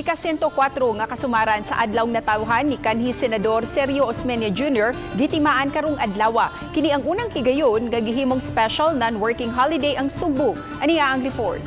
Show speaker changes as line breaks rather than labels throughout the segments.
ika-104 nga kasumaran sa adlaw na tawhan ni kanhi Senador Sergio Osmeña Jr. gitimaan karong adlaw. Kini ang unang higayon nga gihimong special non-working holiday ang Subo. Aniya ang report.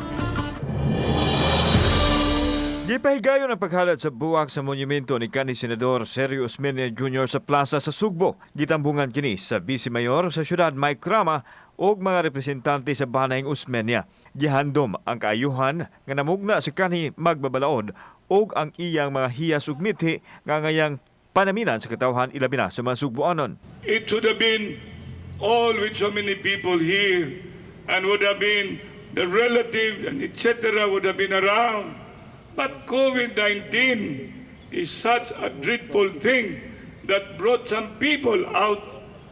Gipahigayon ang paghalat sa buwak sa monumento ni kanhi Senador Sergio Osmeña Jr. sa plaza sa Sugbo. Gitambungan kini sa Vice Mayor sa syudad Mike Crama o mga representante sa Banayng Osmeña. Gihandom ang kaayuhan nga namugna sa kanhi magbabalaod o ang iyang mga hiyas ug mithi nga ngayang panaminan sa katawhan ilabi na sa mga Sugboanon.
It should have been all with so many people here and would have been the relative and etc. would have been around. But COVID-19 is such a dreadful thing that brought some people out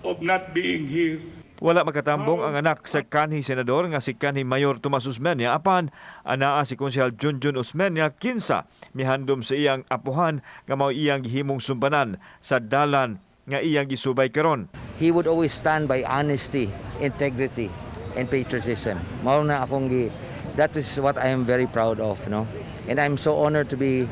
of not being here.
Wala makatambong ang anak sa kanhi Senador nga si kanhi Mayor Tomas Osmeña apan anaa si Konsehal Junjun Osmeña kinsa mihandom sa iyang apuhan nga mao iyang gihimong sumbanan sa dalan nga iyang gisubay karon.
He would always stand by honesty, integrity, and patriotism. Mao na that is what I am very proud of, no? And I'm so honored to be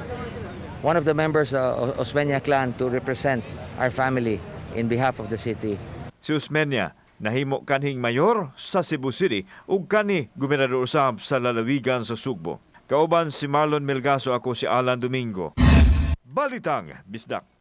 one of the members of Osmeña clan to represent our family in behalf of the city.
Si Osmeña nahimo kanhing mayor sa Cebu City ug kanhi gobernador usab sa lalawigan sa Sugbo. Kauban si Marlon Melgaso, ako si Alan Domingo. Balitang Bisdak.